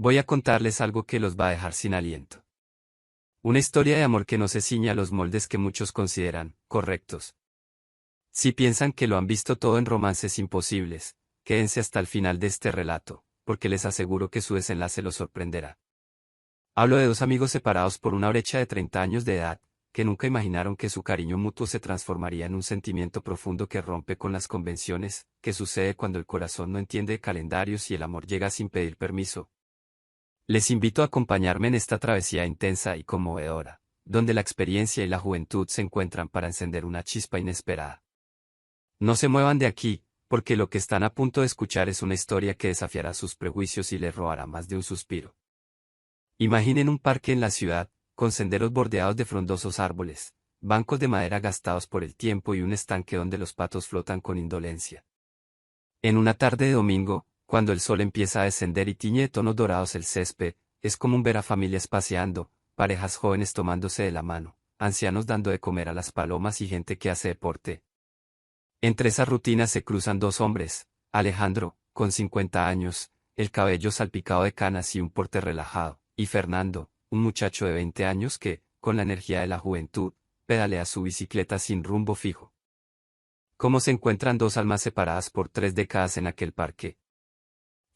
Voy a contarles algo que los va a dejar sin aliento. Una historia de amor que no se ciña a los moldes que muchos consideran correctos. Si piensan que lo han visto todo en romances imposibles, quédense hasta el final de este relato, porque les aseguro que su desenlace los sorprenderá. Hablo de dos amigos separados por una brecha de 30 años de edad, que nunca imaginaron que su cariño mutuo se transformaría en un sentimiento profundo que rompe con las convenciones, que sucede cuando el corazón no entiende de calendarios y el amor llega sin pedir permiso. Les invito a acompañarme en esta travesía intensa y conmovedora, donde la experiencia y la juventud se encuentran para encender una chispa inesperada. No se muevan de aquí, porque lo que están a punto de escuchar es una historia que desafiará sus prejuicios y les robará más de un suspiro. Imaginen un parque en la ciudad, con senderos bordeados de frondosos árboles, bancos de madera gastados por el tiempo y un estanque donde los patos flotan con indolencia. En una tarde de domingo, cuando el sol empieza a descender y tiñe de tonos dorados el césped, es común ver a familias paseando, parejas jóvenes tomándose de la mano, ancianos dando de comer a las palomas y gente que hace deporte. Entre esas rutinas se cruzan dos hombres, Alejandro, con 50 años, el cabello salpicado de canas y un porte relajado, y Fernando, un muchacho de 20 años que, con la energía de la juventud, pedalea su bicicleta sin rumbo fijo. ¿Cómo se encuentran dos almas separadas por 3 décadas en aquel parque?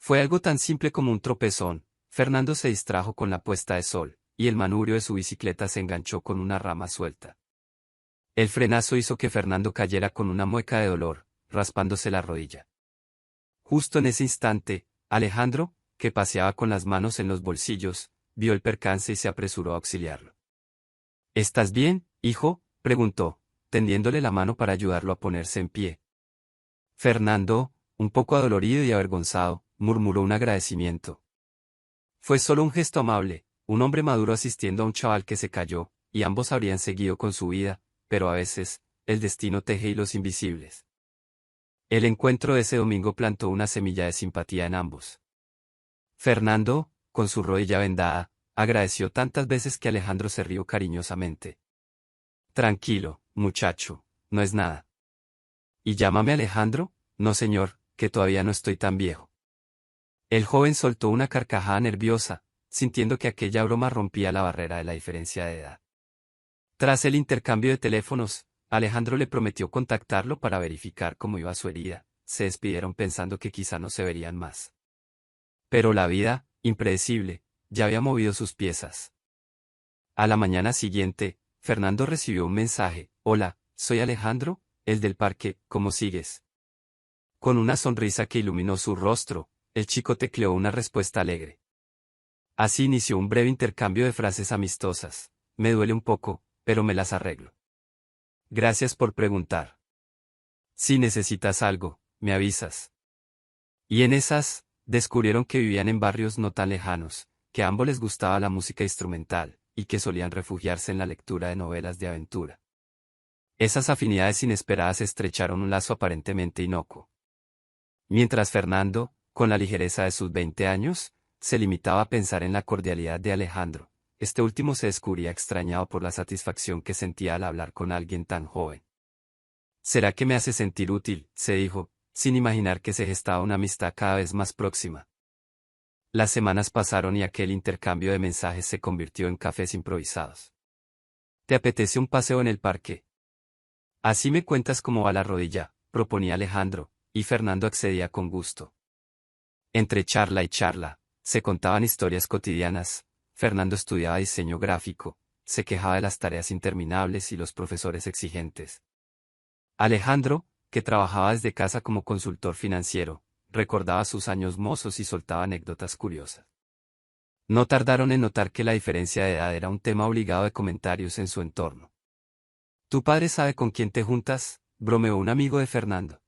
Fue algo tan simple como un tropezón. Fernando se distrajo con la puesta de sol, y el manubrio de su bicicleta se enganchó con una rama suelta. El frenazo hizo que Fernando cayera con una mueca de dolor, raspándose la rodilla. Justo en ese instante, Alejandro, que paseaba con las manos en los bolsillos, vio el percance y se apresuró a auxiliarlo. ¿Estás bien, hijo?, preguntó, tendiéndole la mano para ayudarlo a ponerse en pie. Fernando, un poco adolorido y avergonzado, murmuró un agradecimiento. Fue solo un gesto amable, un hombre maduro asistiendo a un chaval que se cayó, y ambos habrían seguido con su vida, pero a veces, el destino teje hilos invisibles. El encuentro de ese domingo plantó una semilla de simpatía en ambos. Fernando, con su rodilla vendada, agradeció tantas veces que Alejandro se rió cariñosamente. Tranquilo, muchacho, no es nada. ¿Y llámame Alejandro? No señor, que todavía no estoy tan viejo. El joven soltó una carcajada nerviosa, sintiendo que aquella broma rompía la barrera de la diferencia de edad. Tras el intercambio de teléfonos, Alejandro le prometió contactarlo para verificar cómo iba su herida. Se despidieron pensando que quizá no se verían más. Pero la vida, impredecible, ya había movido sus piezas. A la mañana siguiente, Fernando recibió un mensaje: «Hola, soy Alejandro, el del parque, ¿cómo sigues?». Con una sonrisa que iluminó su rostro, el chico tecleó una respuesta alegre. Así inició un breve intercambio de frases amistosas: «Me duele un poco, pero me las arreglo. Gracias por preguntar. Si necesitas algo, me avisas». Y en esas, descubrieron que vivían en barrios no tan lejanos, que a ambos les gustaba la música instrumental, y que solían refugiarse en la lectura de novelas de aventura. Esas afinidades inesperadas estrecharon un lazo aparentemente inocuo. Mientras Fernando, con la ligereza de sus 20 años, se limitaba a pensar en la cordialidad de Alejandro, este último se descubría extrañado por la satisfacción que sentía al hablar con alguien tan joven. «¿Será que me hace sentir útil?», se dijo, sin imaginar que se gestaba una amistad cada vez más próxima. Las semanas pasaron y aquel intercambio de mensajes se convirtió en cafés improvisados. «¿Te apetece un paseo en el parque? Así me cuentas cómo va la rodilla», proponía Alejandro, y Fernando accedía con gusto. Entre charla y charla, se contaban historias cotidianas. Fernando estudiaba diseño gráfico, se quejaba de las tareas interminables y los profesores exigentes. Alejandro, que trabajaba desde casa como consultor financiero, recordaba sus años mozos y soltaba anécdotas curiosas. No tardaron en notar que la diferencia de edad era un tema obligado de comentarios en su entorno. «¿Tu padre sabe con quién te juntas?», bromeó un amigo de Fernando.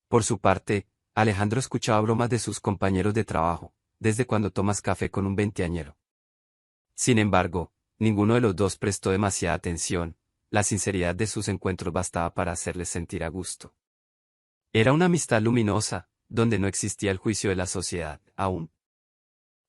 Por su parte, Alejandro escuchaba bromas de sus compañeros de trabajo: «¿Desde cuando tomas café con un veinteañero?». Sin embargo, ninguno de los dos prestó demasiada atención. La sinceridad de sus encuentros bastaba para hacerles sentir a gusto. Era una amistad luminosa, donde no existía el juicio de la sociedad, aún.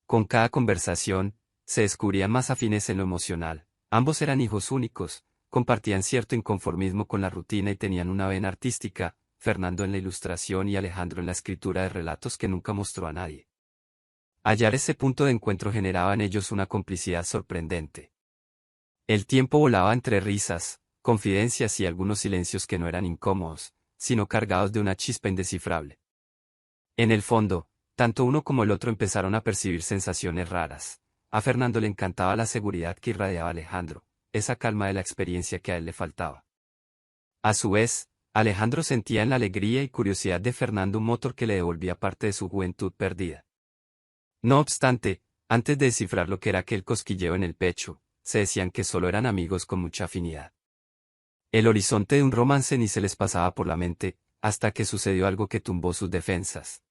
Con cada conversación, se descubrían más afines en lo emocional. Ambos eran hijos únicos, compartían cierto inconformismo con la rutina y tenían una vena artística, Fernando en la ilustración y Alejandro en la escritura de relatos que nunca mostró a nadie. Hallar ese punto de encuentro generaba en ellos una complicidad sorprendente. El tiempo volaba entre risas, confidencias y algunos silencios que no eran incómodos, sino cargados de una chispa indescifrable. En el fondo, tanto uno como el otro empezaron a percibir sensaciones raras. A Fernando le encantaba la seguridad que irradiaba Alejandro, esa calma de la experiencia que a él le faltaba. A su vez, Alejandro sentía en la alegría y curiosidad de Fernando un motor que le devolvía parte de su juventud perdida. No obstante, antes de descifrar lo que era aquel cosquilleo en el pecho, se decían que solo eran amigos con mucha afinidad. El horizonte de un romance ni se les pasaba por la mente, hasta que sucedió algo que tumbó sus defensas.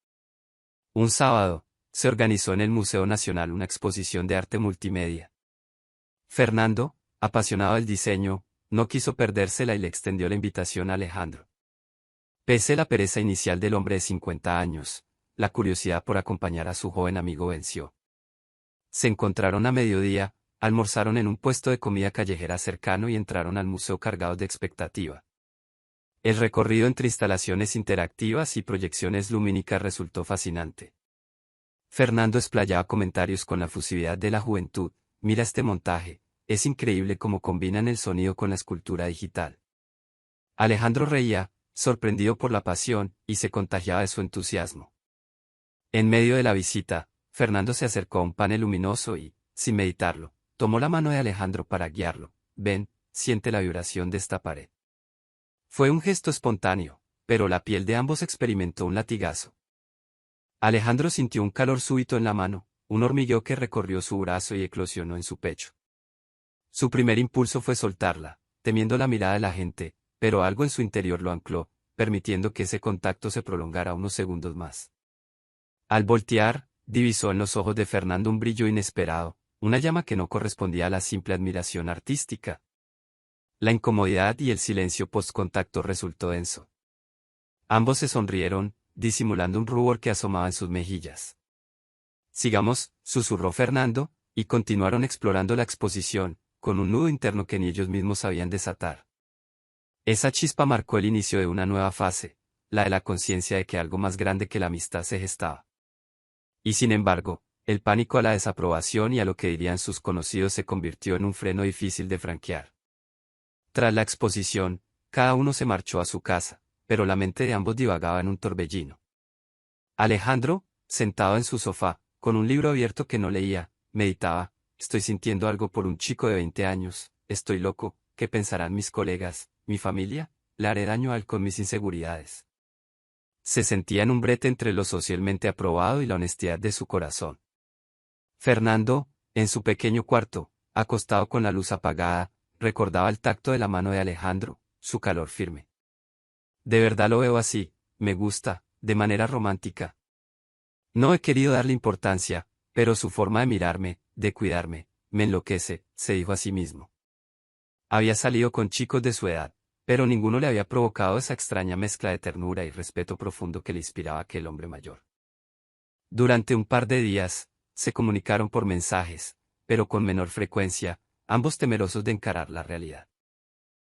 Un sábado, se organizó en el Museo Nacional una exposición de arte multimedia. Fernando, apasionado del diseño, no quiso perdérsela y le extendió la invitación a Alejandro. Pese a la pereza inicial del hombre de 50 años, la curiosidad por acompañar a su joven amigo venció. Se encontraron a mediodía, almorzaron en un puesto de comida callejera cercano y entraron al museo cargados de expectativa. El recorrido entre instalaciones interactivas y proyecciones lumínicas resultó fascinante. Fernando explayaba comentarios con la fusividad de la juventud: «Mira este montaje, es increíble cómo combinan el sonido con la escultura digital». Alejandro reía, sorprendido por la pasión, y se contagiaba de su entusiasmo. En medio de la visita, Fernando se acercó a un panel luminoso y, sin meditarlo, tomó la mano de Alejandro para guiarlo. «Ven, siente la vibración de esta pared». Fue un gesto espontáneo, pero la piel de ambos experimentó un latigazo. Alejandro sintió un calor súbito en la mano, un hormigueo que recorrió su brazo y eclosionó en su pecho. Su primer impulso fue soltarla, temiendo la mirada de la gente, pero algo en su interior lo ancló, permitiendo que ese contacto se prolongara unos segundos más. Al voltear, divisó en los ojos de Fernando un brillo inesperado, una llama que no correspondía a la simple admiración artística. La incomodidad y el silencio post-contacto resultó denso. Ambos se sonrieron, disimulando un rubor que asomaba en sus mejillas. «Sigamos», susurró Fernando, y continuaron explorando la exposición, con un nudo interno que ni ellos mismos sabían desatar. Esa chispa marcó el inicio de una nueva fase, la de la conciencia de que algo más grande que la amistad se gestaba. Y sin embargo, el pánico a la desaprobación y a lo que dirían sus conocidos se convirtió en un freno difícil de franquear. Tras la exposición, cada uno se marchó a su casa, pero la mente de ambos divagaba en un torbellino. Alejandro, sentado en su sofá, con un libro abierto que no leía, meditaba: «Estoy sintiendo algo por un chico de 20 años, estoy loco, ¿qué pensarán mis colegas, mi familia? ¿Le haré daño a él con mis inseguridades?». Se sentía en un brete entre lo socialmente aprobado y la honestidad de su corazón. Fernando, en su pequeño cuarto, acostado con la luz apagada, recordaba el tacto de la mano de Alejandro, su calor firme. «De verdad lo veo así, me gusta, de manera romántica. No he querido darle importancia, pero su forma de mirarme, de cuidarme, me enloquece», se dijo a sí mismo. Había salido con chicos de su edad, pero ninguno le había provocado esa extraña mezcla de ternura y respeto profundo que le inspiraba aquel hombre mayor. Durante un par de días, se comunicaron por mensajes, pero con menor frecuencia, ambos temerosos de encarar la realidad.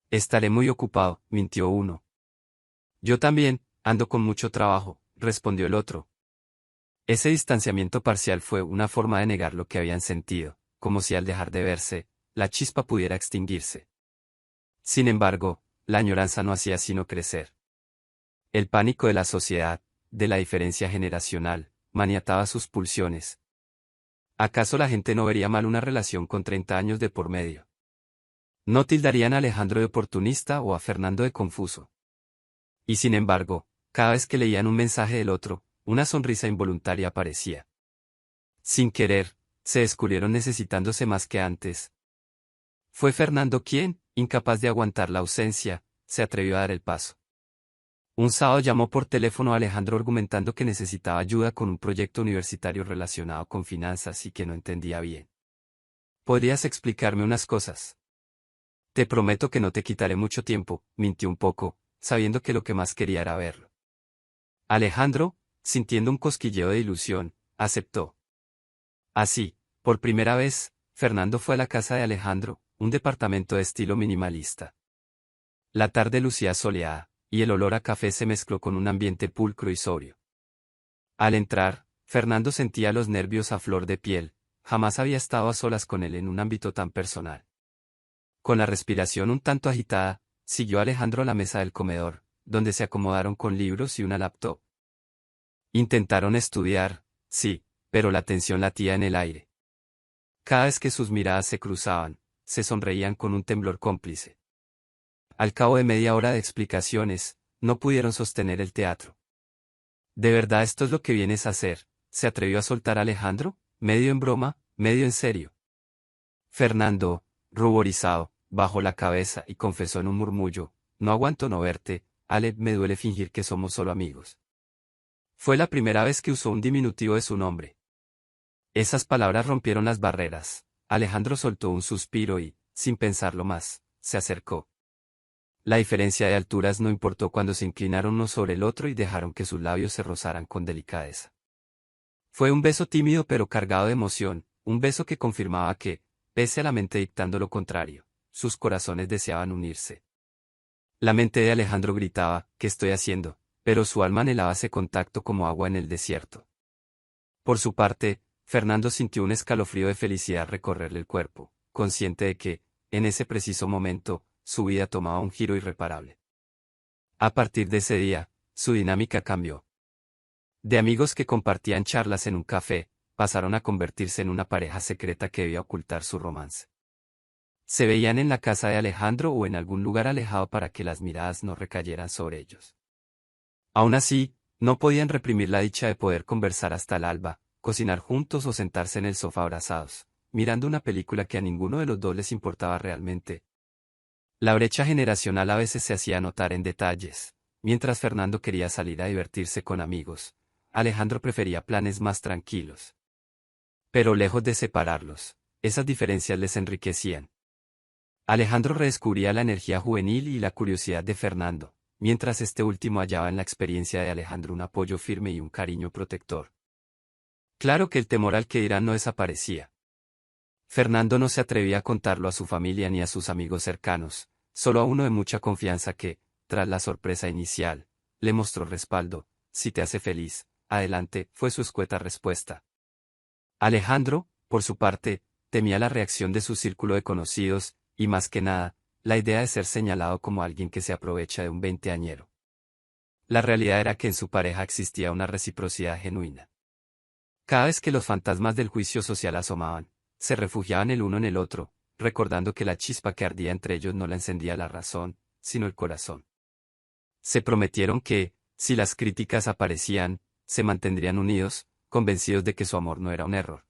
«Estaré muy ocupado», mintió uno. «Yo también, ando con mucho trabajo», respondió el otro. Ese distanciamiento parcial fue una forma de negar lo que habían sentido, como si al dejar de verse, la chispa pudiera extinguirse. Sin embargo, la añoranza no hacía sino crecer. El pánico de la sociedad, de la diferencia generacional, maniataba sus pulsiones. ¿Acaso la gente no vería mal una relación con 30 años de por medio? ¿No tildarían a Alejandro de oportunista o a Fernando de confuso? Y sin embargo, cada vez que leían un mensaje del otro, una sonrisa involuntaria aparecía. Sin querer, se descubrieron necesitándose más que antes. Fue Fernando quien, incapaz de aguantar la ausencia, se atrevió a dar el paso. Un sábado llamó por teléfono a Alejandro argumentando que necesitaba ayuda con un proyecto universitario relacionado con finanzas y que no entendía bien. «¿Podrías explicarme unas cosas?». «Te prometo que no te quitaré mucho tiempo», mintió un poco, sabiendo que lo que más quería era verlo. Alejandro, sintiendo un cosquilleo de ilusión, aceptó. Así, por primera vez, Fernando fue a la casa de Alejandro, un departamento de estilo minimalista. La tarde lucía soleada, y el olor a café se mezcló con un ambiente pulcro y sobrio. Al entrar, Fernando sentía los nervios a flor de piel, jamás había estado a solas con él en un ámbito tan personal. Con la respiración un tanto agitada, siguió Alejandro a la mesa del comedor, donde se acomodaron con libros y una laptop. Intentaron estudiar, sí, pero la tensión latía en el aire. Cada vez que sus miradas se cruzaban, se sonreían con un temblor cómplice. Al cabo de media hora de explicaciones, no pudieron sostener el teatro. ¿De verdad esto es lo que vienes a hacer?, se atrevió a soltar Alejandro, medio en broma, medio en serio. Fernando, ruborizado, bajó la cabeza y confesó en un murmullo: no aguanto no verte, Ale, me duele fingir que somos solo amigos. Fue la primera vez que usó un diminutivo de su nombre. Esas palabras rompieron las barreras. Alejandro soltó un suspiro y, sin pensarlo más, se acercó. La diferencia de alturas no importó cuando se inclinaron uno sobre el otro y dejaron que sus labios se rozaran con delicadeza. Fue un beso tímido pero cargado de emoción, un beso que confirmaba que, pese a la mente dictando lo contrario, sus corazones deseaban unirse. La mente de Alejandro gritaba: ¿qué estoy haciendo?, pero su alma anhelaba ese contacto como agua en el desierto. Por su parte, Fernando sintió un escalofrío de felicidad recorrerle el cuerpo, consciente de que, en ese preciso momento, su vida tomaba un giro irreparable. A partir de ese día, su dinámica cambió. De amigos que compartían charlas en un café, pasaron a convertirse en una pareja secreta que debía ocultar su romance. Se veían en la casa de Alejandro o en algún lugar alejado para que las miradas no recayeran sobre ellos. Aún así, no podían reprimir la dicha de poder conversar hasta el alba, cocinar juntos o sentarse en el sofá abrazados, mirando una película que a ninguno de los dos les importaba realmente. La brecha generacional a veces se hacía notar en detalles. Mientras Fernando quería salir a divertirse con amigos, Alejandro prefería planes más tranquilos. Pero lejos de separarlos, esas diferencias les enriquecían. Alejandro redescubría la energía juvenil y la curiosidad de Fernando, mientras este último hallaba en la experiencia de Alejandro un apoyo firme y un cariño protector. Claro que el temor al que dirán no desaparecía. Fernando no se atrevía a contarlo a su familia ni a sus amigos cercanos, solo a uno de mucha confianza que, tras la sorpresa inicial, le mostró respaldo. Si te hace feliz, adelante, fue su escueta respuesta. Alejandro, por su parte, temía la reacción de su círculo de conocidos, y más que nada, la idea de ser señalado como alguien que se aprovecha de un veinteañero. La realidad era que en su pareja existía una reciprocidad genuina. Cada vez que los fantasmas del juicio social asomaban, se refugiaban el uno en el otro, recordando que la chispa que ardía entre ellos no la encendía la razón, sino el corazón. Se prometieron que, si las críticas aparecían, se mantendrían unidos, convencidos de que su amor no era un error.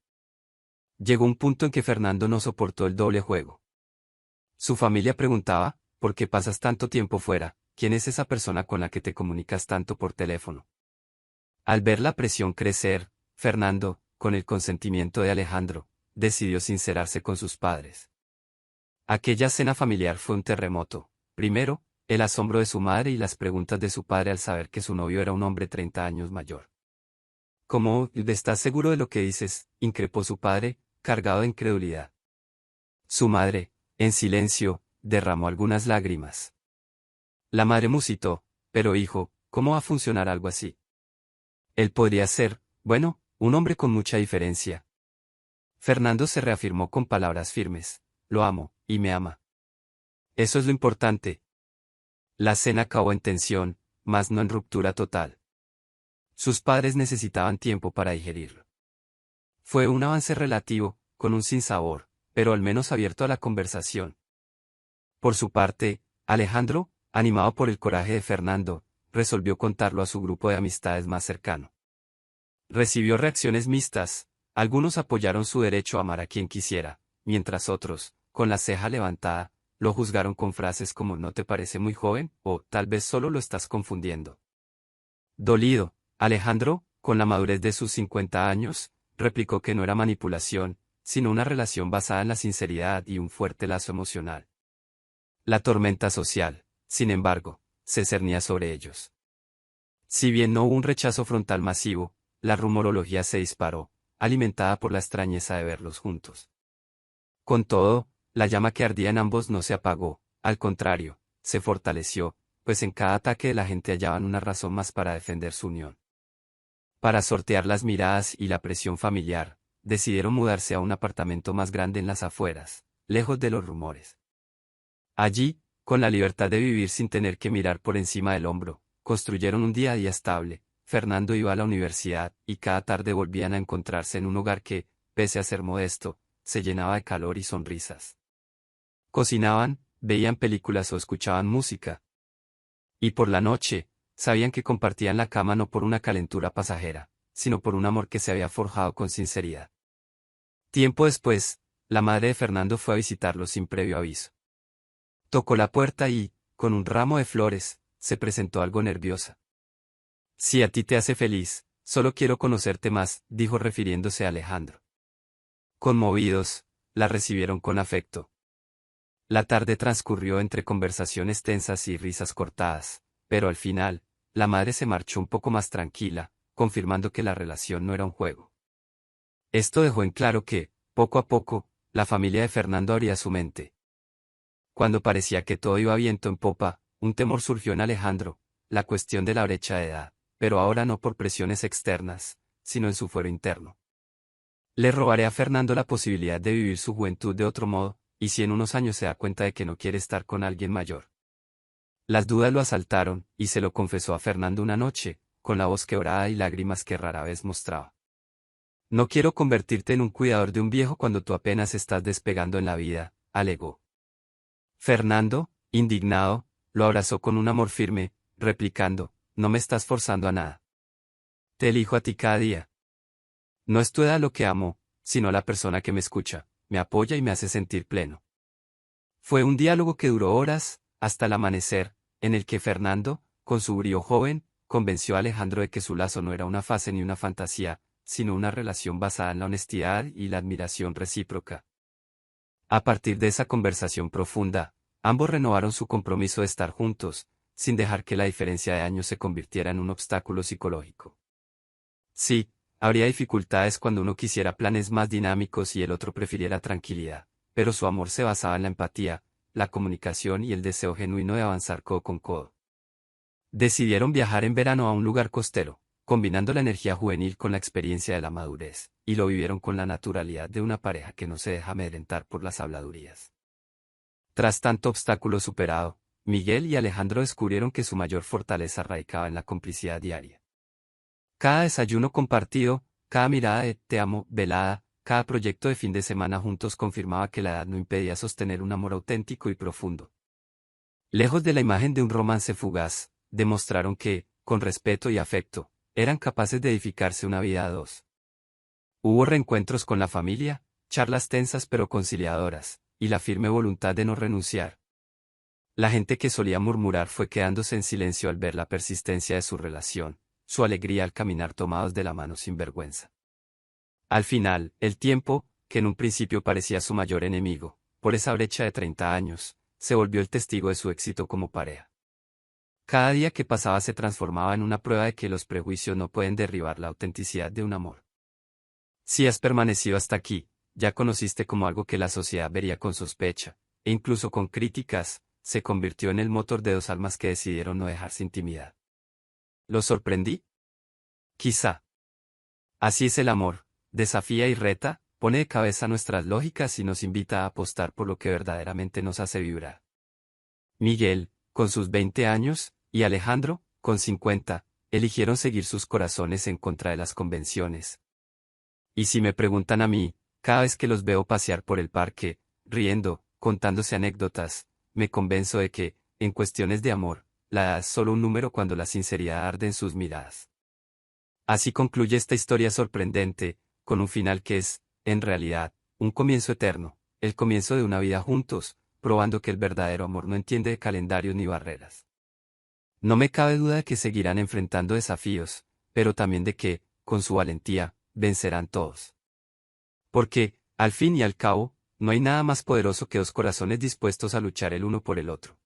Llegó un punto en que Fernando no soportó el doble juego. Su familia preguntaba: ¿por qué pasas tanto tiempo fuera? ¿Quién es esa persona con la que te comunicas tanto por teléfono? Al ver la presión crecer, Fernando, con el consentimiento de Alejandro, decidió sincerarse con sus padres. Aquella cena familiar fue un terremoto. Primero, el asombro de su madre y las preguntas de su padre al saber que su novio era un hombre 30 años mayor. ¿Cómo? ¿Estás seguro de lo que dices?, increpó su padre, cargado de incredulidad. Su madre, en silencio, derramó algunas lágrimas. La madre musitó: pero hijo, ¿cómo va a funcionar algo así? Él podría ser, bueno, un hombre con mucha diferencia. Fernando se reafirmó con palabras firmes: lo amo, y me ama. Eso es lo importante. La cena acabó en tensión, mas no en ruptura total. Sus padres necesitaban tiempo para digerirlo. Fue un avance relativo, con un sinsabor, pero al menos abierto a la conversación. Por su parte, Alejandro, animado por el coraje de Fernando, resolvió contarlo a su grupo de amistades más cercano. Recibió reacciones mixtas. Algunos apoyaron su derecho a amar a quien quisiera, mientras otros, con la ceja levantada, lo juzgaron con frases como «¿no te parece muy joven?», o «tal vez solo lo estás confundiendo». Dolido, Alejandro, con la madurez de sus 50 años, replicó que no era manipulación, sino una relación basada en la sinceridad y un fuerte lazo emocional. La tormenta social, sin embargo, se cernía sobre ellos. Si bien no hubo un rechazo frontal masivo, la rumorología se disparó, alimentada por la extrañeza de verlos juntos. Con todo, la llama que ardía en ambos no se apagó, al contrario, se fortaleció, pues en cada ataque de la gente hallaban una razón más para defender su unión. Para sortear las miradas y la presión familiar, decidieron mudarse a un apartamento más grande en las afueras, lejos de los rumores. Allí, con la libertad de vivir sin tener que mirar por encima del hombro, construyeron un día a día estable. Fernando iba a la universidad, y cada tarde volvían a encontrarse en un hogar que, pese a ser modesto, se llenaba de calor y sonrisas. Cocinaban, veían películas o escuchaban música. Y por la noche, sabían que compartían la cama no por una calentura pasajera, sino por un amor que se había forjado con sinceridad. Tiempo después, la madre de Fernando fue a visitarlo sin previo aviso. Tocó la puerta y, con un ramo de flores, se presentó algo nerviosa. Si a ti te hace feliz, solo quiero conocerte más, dijo refiriéndose a Alejandro. Conmovidos, la recibieron con afecto. La tarde transcurrió entre conversaciones tensas y risas cortadas, pero al final, la madre se marchó un poco más tranquila, confirmando que la relación no era un juego. Esto dejó en claro que, poco a poco, la familia de Fernando abría su mente. Cuando parecía que todo iba viento en popa, un temor surgió en Alejandro, la cuestión de la brecha de edad, pero ahora no por presiones externas, sino en su fuero interno. Le robaré a Fernando la posibilidad de vivir su juventud de otro modo, y si en unos años se da cuenta de que no quiere estar con alguien mayor. Las dudas lo asaltaron, y se lo confesó a Fernando una noche, con la voz quebrada y lágrimas que rara vez mostraba. No quiero convertirte en un cuidador de un viejo cuando tú apenas estás despegando en la vida, alegó. Fernando, indignado, lo abrazó con un amor firme, replicando, no me estás forzando a nada. Te elijo a ti cada día. No es tu edad lo que amo, sino la persona que me escucha, me apoya y me hace sentir pleno. Fue un diálogo que duró horas, hasta el amanecer, en el que Fernando, con su brío joven, convenció a Alejandro de que su lazo no era una fase ni una fantasía, sino una relación basada en la honestidad y la admiración recíproca. A partir de esa conversación profunda, ambos renovaron su compromiso de estar juntos, sin dejar que la diferencia de años se convirtiera en un obstáculo psicológico. Sí, habría dificultades cuando uno quisiera planes más dinámicos y el otro prefiriera tranquilidad, pero su amor se basaba en la empatía, la comunicación y el deseo genuino de avanzar codo con codo. Decidieron viajar en verano a un lugar costero, combinando la energía juvenil con la experiencia de la madurez, y lo vivieron con la naturalidad de una pareja que no se deja amedrentar por las habladurías. Tras tanto obstáculo superado, Miguel y Alejandro descubrieron que su mayor fortaleza radicaba en la complicidad diaria. Cada desayuno compartido, cada mirada de te amo velada, cada proyecto de fin de semana juntos confirmaba que la edad no impedía sostener un amor auténtico y profundo. Lejos de la imagen de un romance fugaz, demostraron que, con respeto y afecto, eran capaces de edificarse una vida a dos. Hubo reencuentros con la familia, charlas tensas pero conciliadoras, y la firme voluntad de no renunciar. La gente que solía murmurar fue quedándose en silencio al ver la persistencia de su relación, su alegría al caminar tomados de la mano sin vergüenza. Al final, el tiempo, que en un principio parecía su mayor enemigo, por esa brecha de 30 años, se volvió el testigo de su éxito como pareja. Cada día que pasaba se transformaba en una prueba de que los prejuicios no pueden derribar la autenticidad de un amor. Si has permanecido hasta aquí, ya conociste como algo que la sociedad vería con sospecha, e incluso con críticas, se convirtió en el motor de dos almas que decidieron no dejarse intimidar. ¿Lo sorprendí? Quizá. Así es el amor, desafía y reta, pone de cabeza nuestras lógicas y nos invita a apostar por lo que verdaderamente nos hace vibrar. Miguel, con sus 20 años, y Alejandro, con 50, eligieron seguir sus corazones en contra de las convenciones. Y si me preguntan a mí, cada vez que los veo pasear por el parque, riendo, contándose anécdotas, me convenzo de que, en cuestiones de amor, la edad es solo un número cuando la sinceridad arde en sus miradas. Así concluye esta historia sorprendente, con un final que es, en realidad, un comienzo eterno, el comienzo de una vida juntos, probando que el verdadero amor no entiende de calendarios ni barreras. No me cabe duda de que seguirán enfrentando desafíos, pero también de que, con su valentía, vencerán todos. Porque, al fin y al cabo, no hay nada más poderoso que dos corazones dispuestos a luchar el uno por el otro.